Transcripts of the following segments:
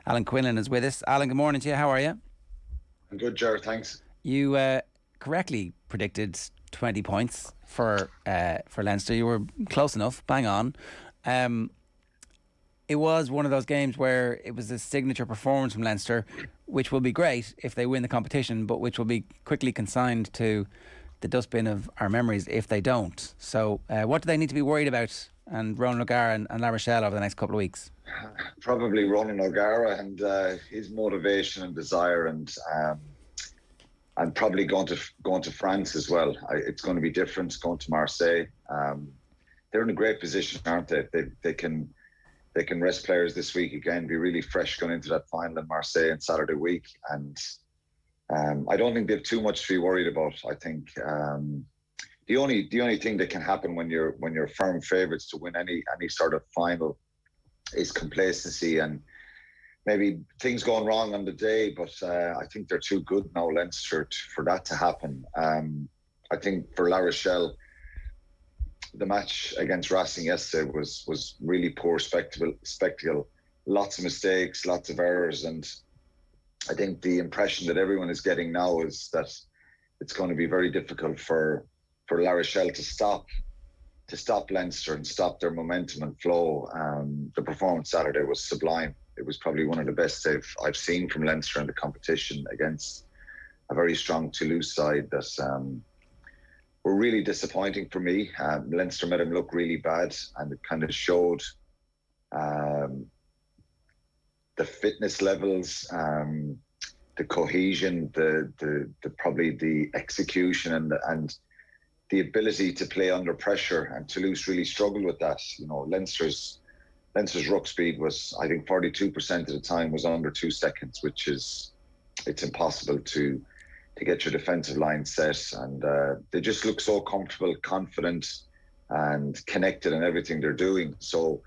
Alan Quinlan is with us. Alan, good morning to you. How are you? I'm good, Jared. Thanks. You correctly predicted 20 points for Leinster. You were close enough, bang on. It was one of those games where it was a signature performance from Leinster, which will be great if they win the competition, but which will be quickly consigned to the dustbin of our memories if they don't. So what do they need to be worried about, and Ronan O'Gara and La Rochelle, over the next couple of weeks? Probably Ronan O'Gara and his motivation and desire, and probably going to France as well. It's going to be different going to Marseille. They're in a great position, aren't they? They can rest players this week again, be really fresh going into that final in Marseille on Saturday week, and I don't think they have too much to be worried about. I think the only thing that can happen when you're firm favourites to win any sort of final is complacency and maybe things going wrong on the day. But I think they're too good now, Leinster, for that to happen. I think for La Rochelle, the match against Racing yesterday was really poor spectacle. Lots of mistakes, lots of errors, and I think the impression that everyone is getting now is that it's going to be very difficult for La Rochelle to stop Leinster and stop their momentum and flow. The performance Saturday was sublime. It was probably one of the best I've seen from Leinster in the competition against a very strong Toulouse side that were really disappointing for me. Leinster made them look really bad, and it kind of showed the fitness levels, the cohesion, the probably the execution and the ability to play under pressure, and Toulouse really struggled with that. You know, Leinster's ruck speed was, I think, 42% of the time was under 2 seconds, which is, it's impossible to get your defensive line set, and they just look so comfortable, confident, and connected in everything they're doing. So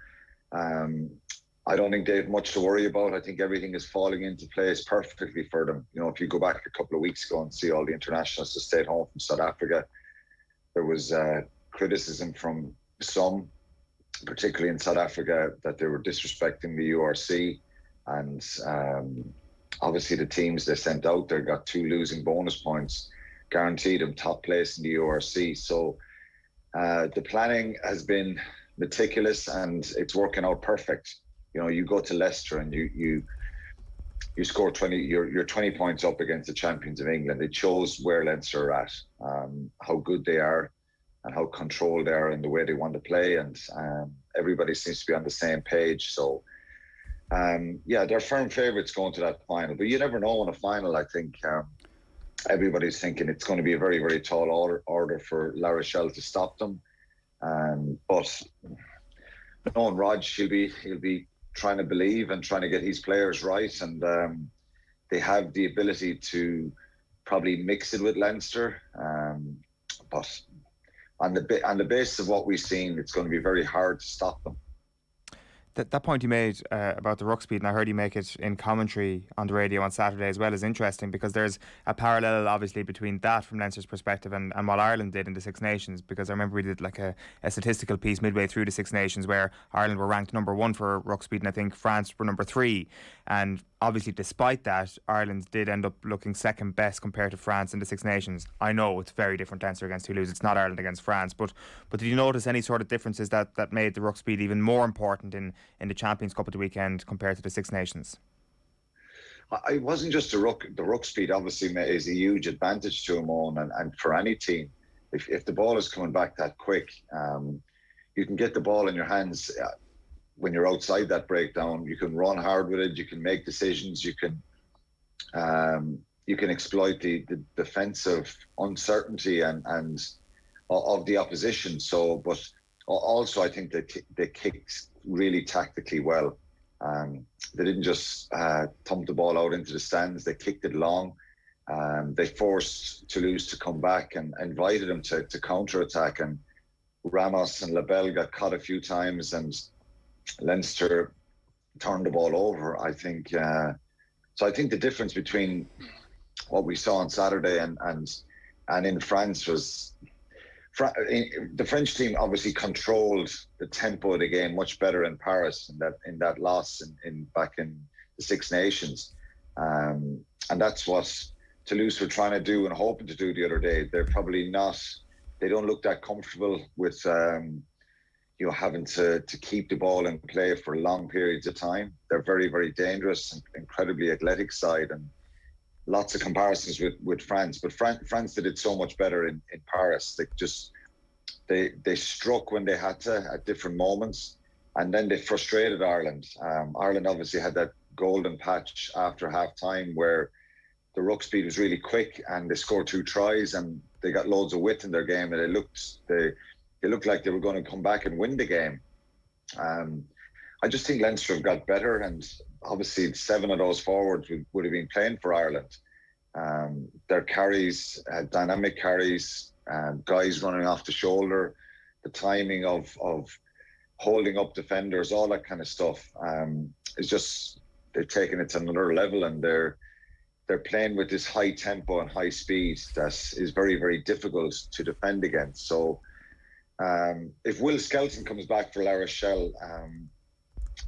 I don't think they have much to worry about. I think everything is falling into place perfectly for them. You know, if you go back a couple of weeks ago and see all the internationals that stayed home from South Africa, there was criticism from some, particularly in South Africa, that they were disrespecting the URC. And obviously the teams they sent out there got 2 losing bonus points, guaranteed them top place in the URC. So the planning has been meticulous and it's working out perfect. You know, you go to Leicester and you score 20, you're 20 points up against the champions of England. It shows where Leinster are at, how good they are and how controlled they are in the way they want to play. And everybody seems to be on the same page. So, they're firm favourites going to that final. But you never know in a final. I think everybody's thinking it's going to be a very, very tall order for La Rochelle to stop them. But knowing Rog, he'll be trying to believe and trying to get his players right, and they have the ability to probably mix it with Leinster, but on the basis of what we've seen, it's going to be very hard to stop them. That point you made about the ruck speed, and I heard you make it in commentary on the radio on Saturday as well, is interesting, because there's a parallel obviously between that from Leinster's perspective and what Ireland did in the Six Nations, because I remember we did like a statistical piece midway through the Six Nations where Ireland were ranked number 1 for ruck speed and I think France were number 3, and obviously despite that Ireland did end up looking second best compared to France in the Six Nations. I know it's very different Leinster against Toulouse, it's not Ireland against France, but did you notice any sort of differences that made the ruck speed even more important in the Champions Cup at the weekend compared to the Six Nations? It wasn't just the ruck speed obviously is a huge advantage to them on, and for any team, if the ball is coming back that quick, you can get the ball in your hands when you're outside that breakdown. You can run hard with it, you can make decisions, you can exploit the defensive uncertainty and of the opposition. So, but also I think they kicked really tactically well. They didn't just thump the ball out into the stands, they kicked it long. They forced Toulouse to come back and invited them to counter-attack, and Ramos and Labelle got caught a few times and Leinster turned the ball over, I think. So I think the difference between what we saw on Saturday and in France was the French team obviously controlled the tempo of the game much better in Paris in that loss back in the Six Nations. And that's what Toulouse were trying to do and hoping to do the other day. They're probably not, they don't look that comfortable with, having to keep the ball in play for long periods of time. They're very, very dangerous and incredibly athletic side, and lots of comparisons with France. But France did it so much better in Paris. They struck when they had to at different moments, and then they frustrated Ireland. Ireland obviously had that golden patch after half time where the ruck speed was really quick and they scored 2 tries and they got loads of width in their game, and they looked like they were going to come back and win the game. I just think Leinster have got better, and obviously 7 of those forwards would have been playing for Ireland. Their carries, dynamic carries, guys running off the shoulder, the timing of holding up defenders, all that kind of stuff is just, they've taken it to another level, and they're playing with this high tempo and high speed that is very, very difficult to defend against. So if Will Skelton comes back for La Rochelle,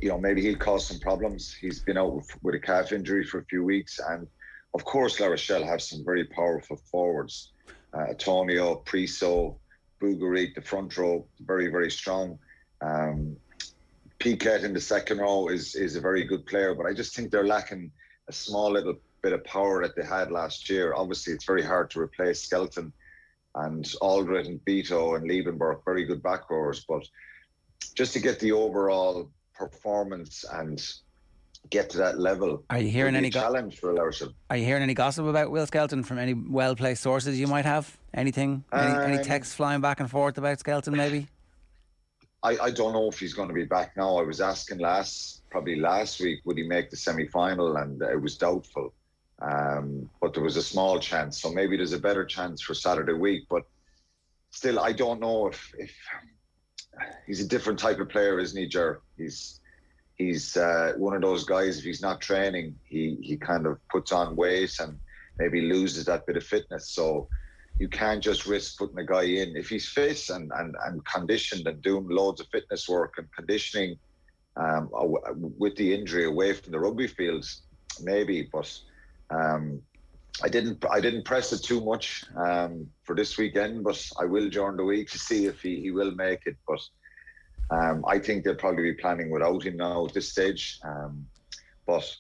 maybe he'll cause some problems. He's been out with a calf injury for a few weeks, and of course La Rochelle have some very powerful forwards. Antonio, Priso, Bougarit, the front row, very, very strong. Piquet in the second row is a very good player, but I just think they're lacking a small little bit of power that they had last year. Obviously, it's very hard to replace Skelton and Aldred and Beto and Liebenberg, very good back rowers, but just to get the overall performance and get to that level, are you hearing any challenge for Leinster? Are you hearing any gossip about Will Skelton from any well-placed sources you might have? Anything? Any texts flying back and forth about Skelton, maybe? I don't know if he's going to be back now. I was asking probably last week, would he make the semi-final, and it was doubtful. But there was a small chance, so maybe there's a better chance for Saturday week. But still, I don't know if he's a different type of player, isn't he, Ger? He's one of those guys, if he's not training, he kind of puts on weight and maybe loses that bit of fitness. So you can't just risk putting a guy in. If he's fit and conditioned and doing loads of fitness work and conditioning with the injury away from the rugby fields, maybe. But I didn't press it too much for this weekend, but I will during the week to see if he will make it. But I think they'll probably be planning without him now at this stage. But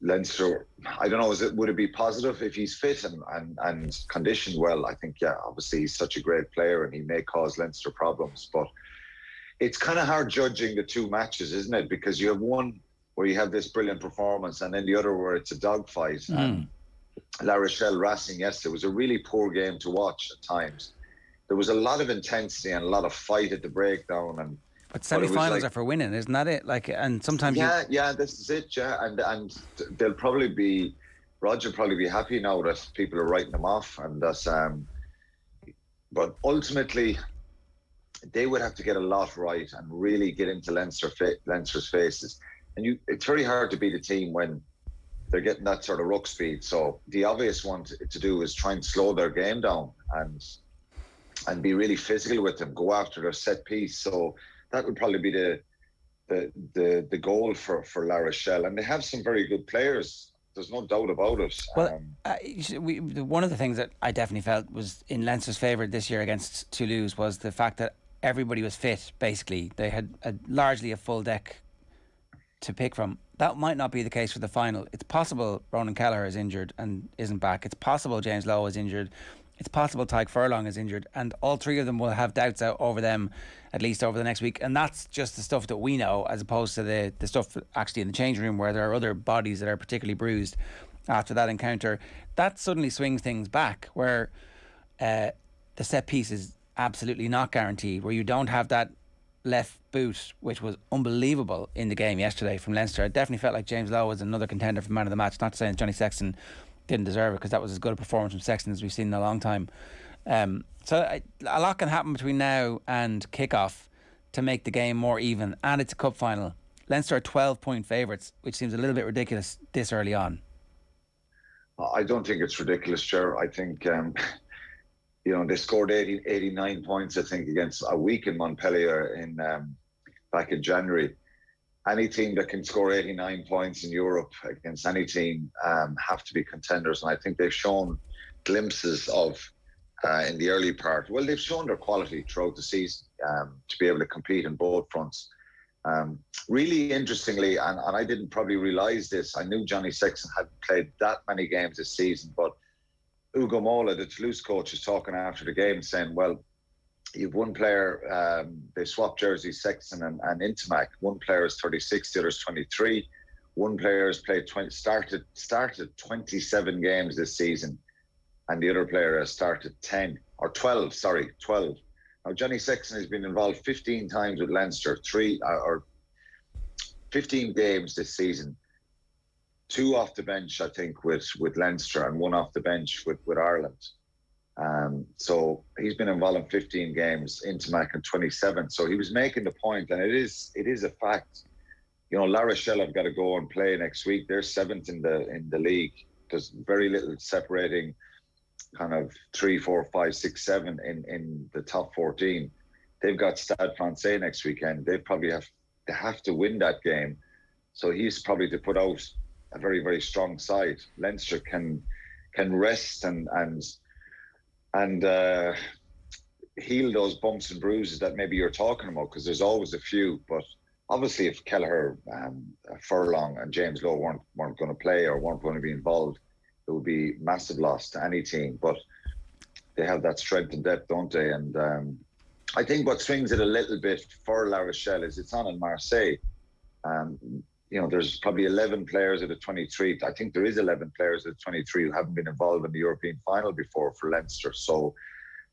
Leinster, I don't know, would it be positive if he's fit and conditioned well? I think, yeah, obviously he's such a great player and he may cause Leinster problems. But it's kind of hard judging the 2 matches, isn't it? Because you have one where you have this brilliant performance and then the other where it's a dogfight. La Rochelle Racing yesterday was a really poor game to watch at times. There was a lot of intensity and a lot of fight at the breakdown. But semi-finals are for winning, isn't that it? And sometimes this is it, yeah. And they'll probably be, Roger will probably be happy now that people are writing them off, and that's. But ultimately, they would have to get a lot right and really get into Leinster's faces. And it's very hard to beat a team when they're getting that sort of ruck speed. So the obvious one to do is try and slow their game down and be really physical with them, go after their set piece. So that would probably be the goal for La Rochelle. And they have some very good players. There's no doubt about it. Well, one of the things that I definitely felt was in Leinster's favour this year against Toulouse was the fact that everybody was fit, basically. They had largely a full deck to pick from. That might not be the case for the final. It's possible Ronan Kelleher is injured and isn't back. It's possible James Lowe is injured. It's possible Tyke Furlong is injured, and all 3 of them will have doubts out over them at least over the next week. And that's just the stuff that we know, as opposed to the stuff actually in the changing room where there are other bodies that are particularly bruised after that encounter. That suddenly swings things back, where the set piece is absolutely not guaranteed, where you don't have that left boot, which was unbelievable in the game yesterday from Leinster. I definitely felt like James Lowe was another contender for man of the match. Not to say that Johnny Sexton didn't deserve it, because that was as good a performance from Sexton as we've seen in a long time. So a lot can happen between now and kick-off to make the game more even, and it's a cup final. Leinster are 12-point favourites, which seems a little bit ridiculous this early on. I don't think it's ridiculous, Ger. I think they scored 89 points, I think, against a week in Montpellier back in January. any team that can score 89 points in Europe against any team have to be contenders. And I think they've shown glimpses of, in the early part, well, they've shown their quality throughout the season to be able to compete in both fronts. Really interestingly, and I didn't probably realise this, I knew Johnny Sexton hadn't played that many games this season, but Ugo Mola, the Toulouse coach, is talking after the game saying, well, you've one player, they swapped jerseys, Sexton and Intermac. One player is 36, the other is 23. One player has played started 27 games this season, and the other player has started 12. Now, Johnny Sexton has been involved 15 times with Leinster, 15 games this season. 2 off the bench, I think, with Leinster, and 1 off the bench with Ireland. So he's been involved in 15 games, Intermac in 27. So he was making the point, and it is a fact. You know, La Rochelle have got to go and play next week. They're 7th in the league. There's very little separating kind of 3, 4, 5, 6, 7 in the top 14. They've got Stade Francais next weekend. They have to win that game. So he's probably to put out a very, very strong side. Leinster can rest and heal those bumps and bruises that maybe you're talking about, because there's always a few. But obviously, if Kelleher, Furlong, and James Lowe weren't going to play or weren't going to be involved, it would be massive loss to any team. But they have that strength and depth, don't they? And I think what swings it a little bit for La Rochelle is it's on in Marseille. You know, there's probably 11 players at the 23. I think there is 11 players at the 23 who haven't been involved in the European final before for Leinster. So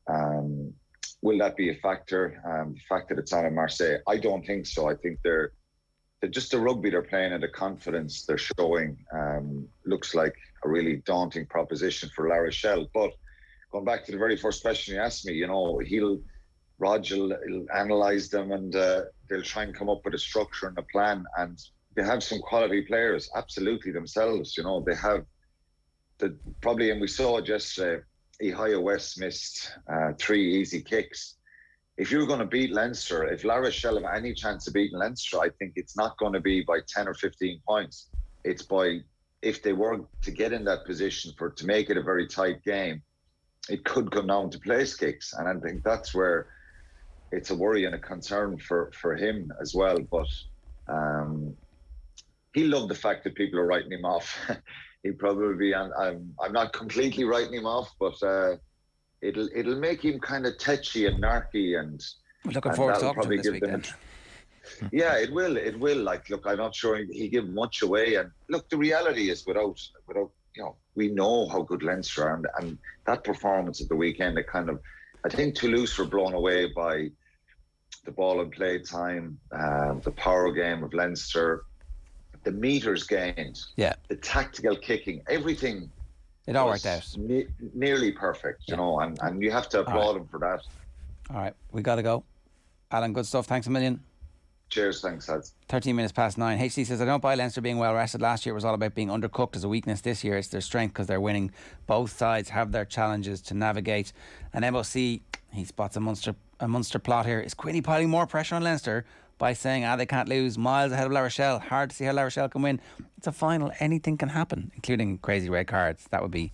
will that be a factor? The fact that it's on in Marseille, I don't think so. I think they're just the rugby they're playing and the confidence they're showing looks like a really daunting proposition for La Rochelle. But going back to the very first question you asked me, you know, Roger will analyse them, and they'll try and come up with a structure and a plan. And they have some quality players, absolutely themselves. You know, they have and we saw it yesterday, Ohio West missed 3 easy kicks. If you're going to beat Leinster, if La Rochelle have any chance of beating Leinster, I think it's not going to be by 10 or 15 points. It's by, if they were to get in that position to make it a very tight game, it could come down to place kicks. And I think that's where it's a worry and a concern for him as well. But he loved the fact that people are writing him off. He'd probably be, I'm not completely writing him off, but it'll make him kind of tetchy and narky, and we're looking forward to talking to him this weekend. Yeah, it will. Like, look, I'm not sure he give much away. And look, the reality is, without you know, we know how good Leinster are, and that performance at the weekend, I think Toulouse were blown away by the ball and play time, the power game of Leinster, the meters gained, the tactical kicking, everything. It all worked out. Nearly perfect, you know, and you have to applaud him for that. All right, we got to go. Alan, good stuff. Thanks a million. Cheers, thanks, lads. 13 minutes past 9. HC says, I don't buy Leinster being well rested. Last year was all about being undercooked as a weakness. This year it's their strength because they're winning. Both sides have their challenges to navigate. And MOC, he spots a Munster plot here. Is Quinny piling more pressure on Leinster by saying, they can't lose, miles ahead of La Rochelle? Hard to see how La Rochelle can win. It's a final. Anything can happen, including crazy red cards. That would be...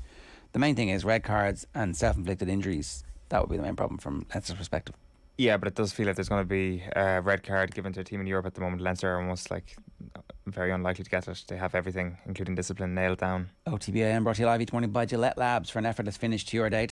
The main thing is red cards and self-inflicted injuries. That would be the main problem from Leinster's perspective. Yeah, but it does feel like there's going to be a red card given to a team in Europe at the moment. Leinster are almost very unlikely to get it. They have everything, including discipline, nailed down. OTB AM brought to you live each morning by Gillette Labs for an effortless finish to your day.